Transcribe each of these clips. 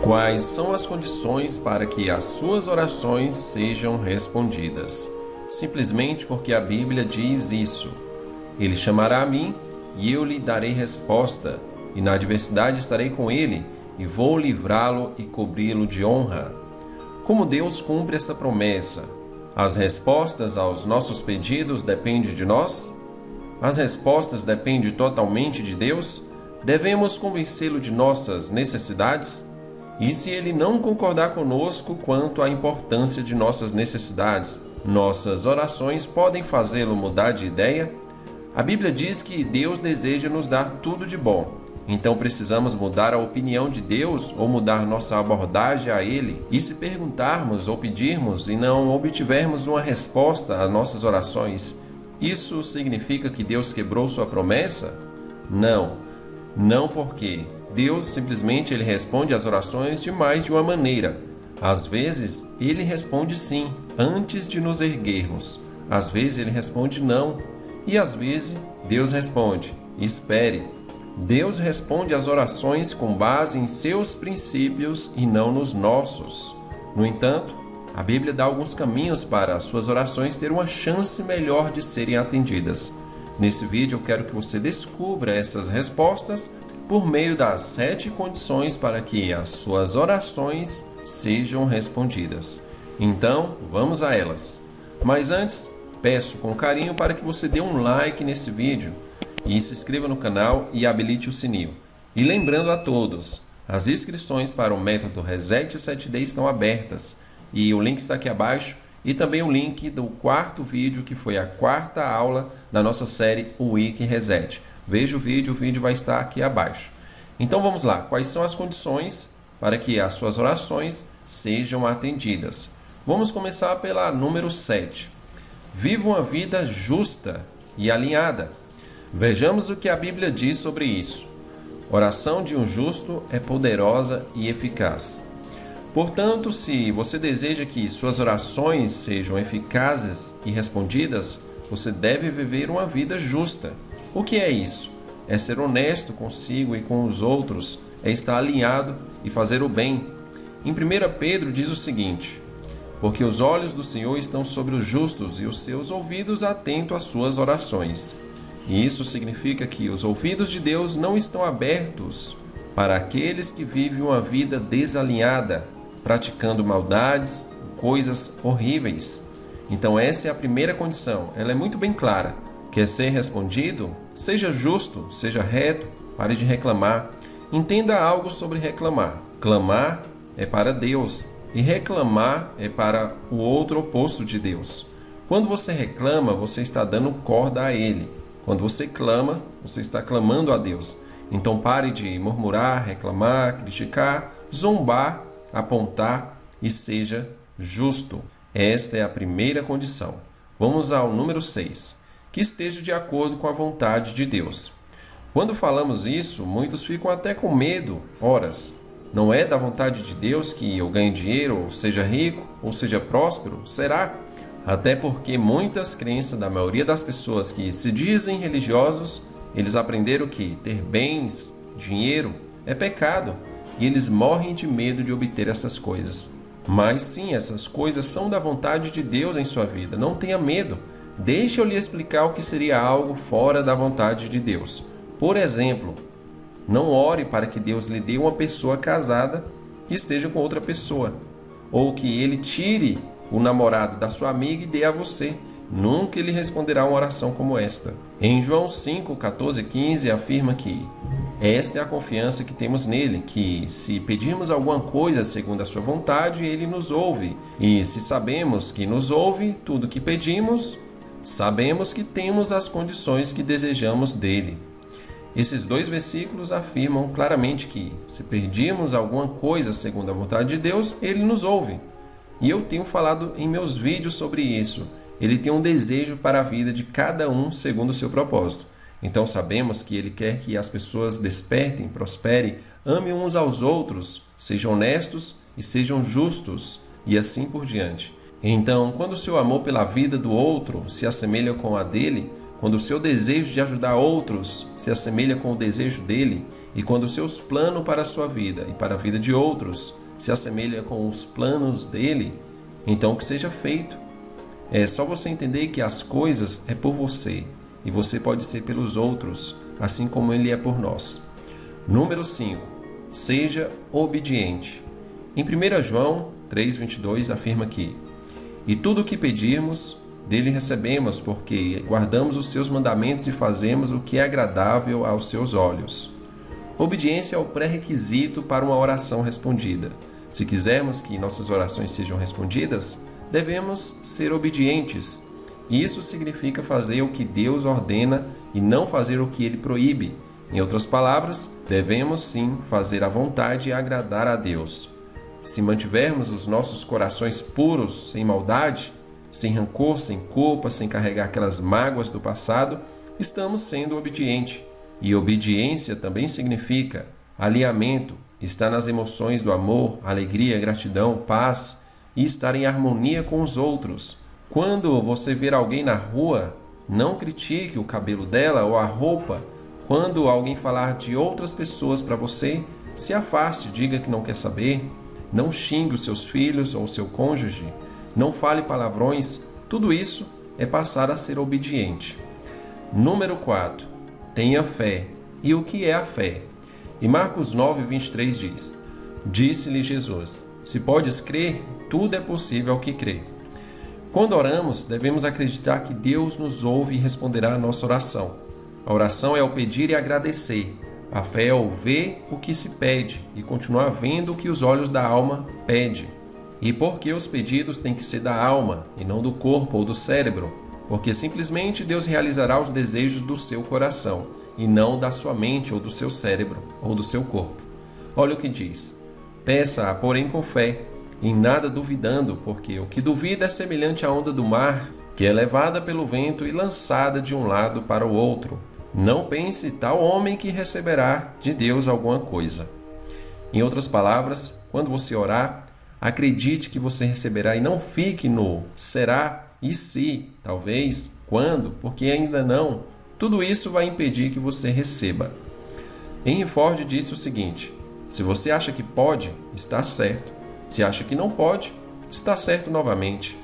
Quais são as condições para que as suas orações sejam respondidas? Simplesmente porque a Bíblia diz isso. Ele chamará a mim e eu lhe darei resposta, e na adversidade estarei com ele, e vou livrá-lo e cobri-lo de honra. Como Deus cumpre essa promessa? As respostas aos nossos pedidos dependem de nós? As respostas dependem totalmente de Deus? Devemos convencê-lo de nossas necessidades? E se ele não concordar conosco quanto à importância de nossas necessidades, nossas orações podem fazê-lo mudar de ideia? A Bíblia diz que Deus deseja nos dar tudo de bom. Então precisamos mudar a opinião de Deus ou mudar nossa abordagem a Ele? E se perguntarmos ou pedirmos e não obtivermos uma resposta às nossas orações, isso significa que Deus quebrou sua promessa? Não porque Deus simplesmente ele responde às orações de mais de uma maneira. Às vezes, ele responde sim, antes de nos erguermos. Às vezes, ele responde não. E às vezes, Deus responde, espere. Deus responde às orações com base em seus princípios e não nos nossos. No entanto, a Bíblia dá alguns caminhos para as suas orações terem uma chance melhor de serem atendidas. Nesse vídeo, eu quero que você descubra essas respostas por meio das 7 condições para que as suas orações sejam respondidas. Então, vamos a elas. Mas antes, peço com carinho para que você dê um like nesse vídeo e se inscreva no canal e habilite o sininho. E lembrando a todos, as inscrições para o método Reset 7D estão abertas e o link está aqui abaixo e também o link do 4º vídeo que foi a 4ª aula da nossa série Wiki Reset. Veja o vídeo vai estar aqui abaixo. Então vamos lá, quais são as condições para que as suas orações sejam atendidas? Vamos começar pela número 7. Viva uma vida justa e alinhada. Vejamos o que a Bíblia diz sobre isso. Oração de um justo é poderosa e eficaz. Portanto, se você deseja que suas orações sejam eficazes e respondidas, você deve viver uma vida justa. O que é isso? É ser honesto consigo e com os outros, é estar alinhado e fazer o bem. Em 1 Pedro diz o seguinte: porque os olhos do Senhor estão sobre os justos e os seus ouvidos atentos às suas orações. E isso significa que os ouvidos de Deus não estão abertos para aqueles que vivem uma vida desalinhada, praticando maldades, coisas horríveis. Então essa é a primeira condição, ela é muito bem clara. Quer ser respondido? Seja justo, seja reto, pare de reclamar. Entenda algo sobre reclamar. Clamar é para Deus e reclamar é para o outro oposto de Deus. Quando você reclama, você está dando corda a Ele. Quando você clama, você está clamando a Deus. Então pare de murmurar, reclamar, criticar, zombar, apontar e seja justo. Esta é a primeira condição. Vamos ao número 6. Que esteja de acordo com a vontade de Deus. Quando falamos isso, muitos ficam até com medo. Horas, não é da vontade de Deus que eu ganhe dinheiro, ou seja rico, ou seja próspero? Será? Até porque muitas crenças da maioria das pessoas que se dizem religiosos, eles aprenderam que ter bens, dinheiro, é pecado, e eles morrem de medo de obter essas coisas. Mas sim, essas coisas são da vontade de Deus em sua vida, não tenha medo. Deixe eu lhe explicar o que seria algo fora da vontade de Deus. Por exemplo, não ore para que Deus lhe dê uma pessoa casada que esteja com outra pessoa, ou que ele tire o namorado da sua amiga e dê a você. Nunca ele responderá uma oração como esta. Em João 5, 14 e 15 afirma que esta é a confiança que temos nele, que se pedirmos alguma coisa segundo a sua vontade, ele nos ouve. E se sabemos que nos ouve tudo que pedimos, sabemos que temos as condições que desejamos dele. Esses 2 versículos afirmam claramente que, se pedirmos alguma coisa segundo a vontade de Deus, ele nos ouve. E eu tenho falado em meus vídeos sobre isso. Ele tem um desejo para a vida de cada um segundo o seu propósito. Então sabemos que ele quer que as pessoas despertem, prosperem, amem uns aos outros, sejam honestos e sejam justos, e assim por diante. Então, quando o seu amor pela vida do outro se assemelha com a dele, quando o seu desejo de ajudar outros se assemelha com o desejo dele, E quando os seus planos para a sua vida e para a vida de outros se assemelham com os planos dele, então que seja feito. É só você entender que as coisas é por você e você pode ser pelos outros, assim como ele é por nós. Número 5. Seja obediente. Em 1 João 3,22 afirma que: e tudo o que pedirmos, dele recebemos, porque guardamos os seus mandamentos e fazemos o que é agradável aos seus olhos. Obediência é o pré-requisito para uma oração respondida. Se quisermos que nossas orações sejam respondidas, devemos ser obedientes. Isso significa fazer o que Deus ordena e não fazer o que ele proíbe. Em outras palavras, devemos sim fazer a vontade e agradar a Deus. Se mantivermos os nossos corações puros, sem maldade, sem rancor, sem culpa, sem carregar aquelas mágoas do passado, estamos sendo obedientes. E obediência também significa alinhamento, estar nas emoções do amor, alegria, gratidão, paz e estar em harmonia com os outros. Quando você ver alguém na rua, não critique o cabelo dela ou a roupa. Quando alguém falar de outras pessoas para você, se afaste, diga que não quer saber. Não xingue os seus filhos ou seu cônjuge. Não fale palavrões. Tudo isso é passar a ser obediente. Número 4. Tenha fé. E o que é a fé? Em Marcos 9:23 diz: disse-lhe Jesus: se podes crer, tudo é possível ao que crê. Quando oramos, devemos acreditar que Deus nos ouve e responderá a nossa oração. A oração é o pedir e agradecer. A fé é o ver o que se pede e continuar vendo o que os olhos da alma pedem. E por que os pedidos têm que ser da alma e não do corpo ou do cérebro? Porque simplesmente Deus realizará os desejos do seu coração e não da sua mente ou do seu cérebro ou do seu corpo. Olha o que diz: peça, porém com fé, em nada duvidando, porque o que duvida é semelhante à onda do mar, que é levada pelo vento e lançada de um lado para o outro. Não pense tal homem que receberá de Deus alguma coisa. Em outras palavras, quando você orar, acredite que você receberá e não fique no será e se, talvez, quando, porque ainda não. Tudo isso vai impedir que você receba. Henry Ford disse o seguinte: se você acha que pode, está certo. Se acha que não pode, está certo novamente.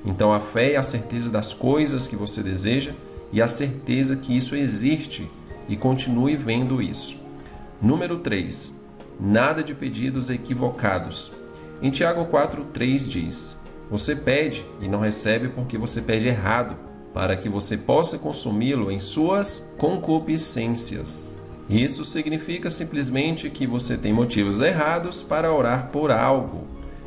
Então a fé é a certeza das coisas que você deseja e a certeza que isso existe, e continue vendo isso. Número 3. Nada de pedidos equivocados. Em Tiago 4:3 diz: você pede e não recebe porque você pede errado, para que você possa consumi-lo em suas concupiscências. Isso significa simplesmente que você tem motivos errados para orar por algo.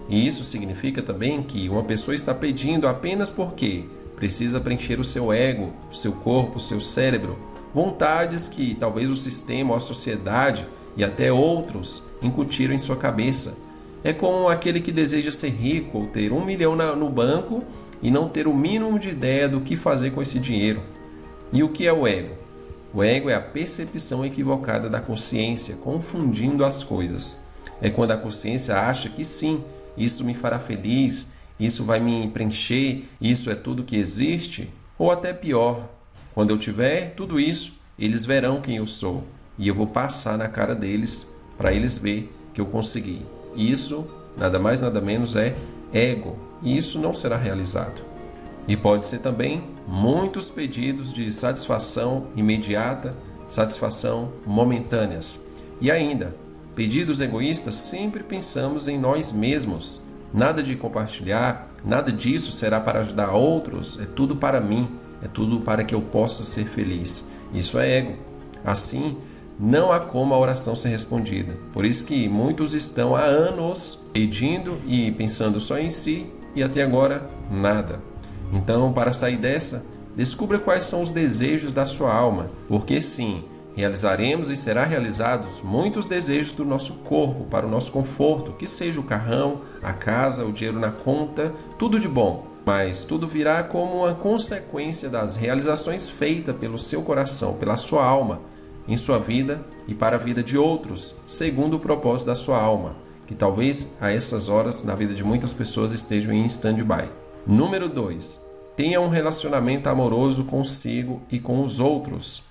E isso significa também que uma pessoa está pedindo apenas porque precisa preencher o seu ego, o seu corpo, o seu cérebro, vontades que talvez o sistema ou a sociedade e até outros incutiram em sua cabeça. É como aquele que deseja ser rico ou ter 1 milhão no banco e não ter o mínimo de ideia do que fazer com esse dinheiro. E o que é o ego? O ego é a percepção equivocada da consciência, confundindo as coisas. É quando a consciência acha que sim, isso me fará feliz, isso vai me preencher, isso é tudo que existe, ou até pior, quando eu tiver tudo isso, eles verão quem eu sou e eu vou passar na cara deles para eles verem que eu consegui. Isso, nada mais nada menos, é ego, e isso não será realizado. E pode ser também muitos pedidos de satisfação imediata, satisfação momentâneas. E ainda, pedidos egoístas, sempre pensamos em nós mesmos. Nada de compartilhar, nada disso será para ajudar outros, é tudo para mim, é tudo para que eu possa ser feliz. Isso é ego. Assim, não há como a oração ser respondida. Por isso que muitos estão há anos pedindo e pensando só em si e até agora nada. Então, para sair dessa, descubra quais são os desejos da sua alma, porque sim, realizaremos e será realizados muitos desejos do nosso corpo para o nosso conforto, que seja o carrão, a casa, o dinheiro na conta, tudo de bom. Mas tudo virá como uma consequência das realizações feitas pelo seu coração, pela sua alma, em sua vida e para a vida de outros, segundo o propósito da sua alma, que talvez a essas horas na vida de muitas pessoas estejam em stand-by. Número 2. Tenha um relacionamento amoroso consigo e com os outros.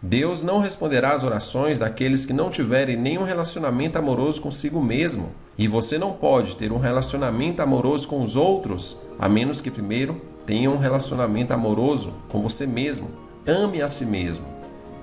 Deus não responderá às orações daqueles que não tiverem nenhum relacionamento amoroso consigo mesmo. E você não pode ter um relacionamento amoroso com os outros, a menos que primeiro tenha um relacionamento amoroso com você mesmo. Ame a si mesmo.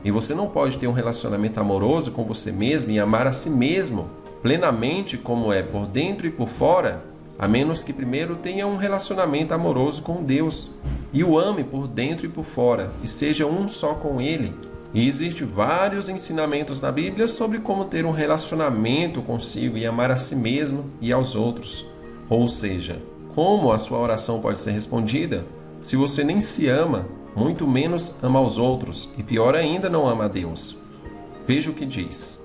E você não pode ter um relacionamento amoroso com você mesmo e amar a si mesmo plenamente, como é por dentro e por fora, a menos que primeiro tenha um relacionamento amoroso com Deus e o ame por dentro e por fora e seja um só com Ele. E existem vários ensinamentos na Bíblia sobre como ter um relacionamento consigo e amar a si mesmo e aos outros. Ou seja, como a sua oração pode ser respondida se você nem se ama, muito menos ama aos outros e pior ainda não ama a Deus. Veja o que diz: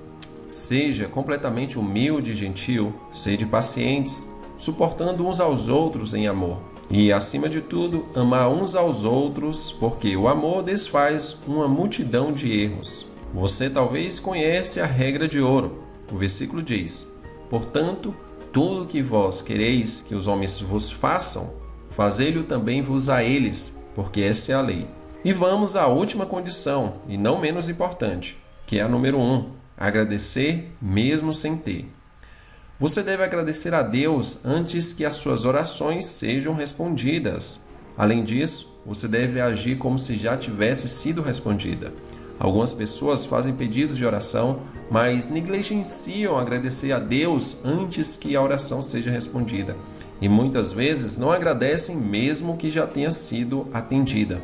seja completamente humilde e gentil, sede pacientes, suportando uns aos outros em amor. E, acima de tudo, amar uns aos outros, porque o amor desfaz uma multidão de erros. Você talvez conhece a regra de ouro. O versículo diz: portanto, tudo que vós quereis que os homens vos façam, fazei-lo também vos a eles, porque essa é a lei. E vamos à última condição, e não menos importante, que é a número 1, agradecer mesmo sem ter. Você deve agradecer a Deus antes que as suas orações sejam respondidas. Além disso, você deve agir como se já tivesse sido respondida. Algumas pessoas fazem pedidos de oração, mas negligenciam agradecer a Deus antes que a oração seja respondida. E muitas vezes não agradecem mesmo que já tenha sido atendida.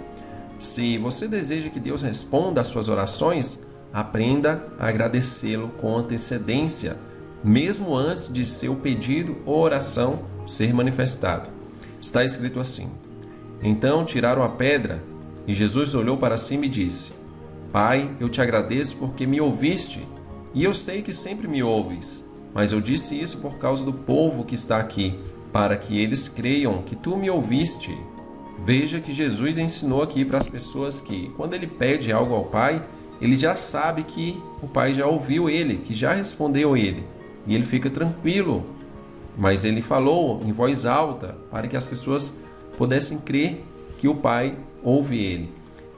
Se você deseja que Deus responda às suas orações, aprenda a agradecê-lo com antecedência, mesmo antes de seu pedido ou oração ser manifestado. Está escrito assim: então tiraram a pedra, e Jesus olhou para cima e disse: Pai, eu te agradeço porque me ouviste, e eu sei que sempre me ouves, mas eu disse isso por causa do povo que está aqui, para que eles creiam que tu me ouviste. Veja que Jesus ensinou aqui para as pessoas que, quando ele pede algo ao Pai, ele já sabe que o Pai já ouviu ele, que já respondeu ele. E ele fica tranquilo, mas ele falou em voz alta para que as pessoas pudessem crer que o Pai ouve ele.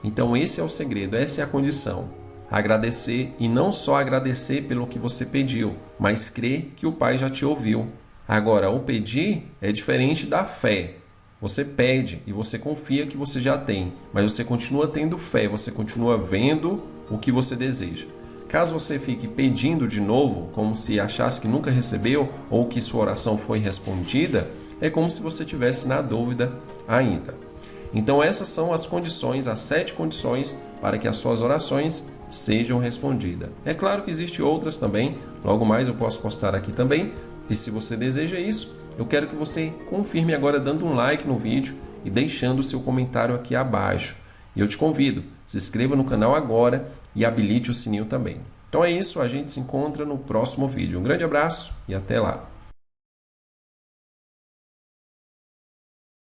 Então esse é o segredo, essa é a condição. Agradecer, e não só agradecer pelo que você pediu, mas crer que o Pai já te ouviu. Agora, o pedir é diferente da fé. Você pede e você confia que você já tem, mas você continua tendo fé, você continua vendo o que você deseja. Caso você fique pedindo de novo, como se achasse que nunca recebeu ou que sua oração foi respondida, é como se você estivesse na dúvida ainda. Então essas são as condições, as 7 condições para que as suas orações sejam respondidas. É claro que existem outras também, logo mais eu posso postar aqui também, e se você deseja isso, eu quero que você confirme agora dando um like no vídeo e deixando o seu comentário aqui abaixo. E eu te convido, se inscreva no canal agora e habilite o sininho também. Então é isso, a gente se encontra no próximo vídeo. Um grande abraço e até lá!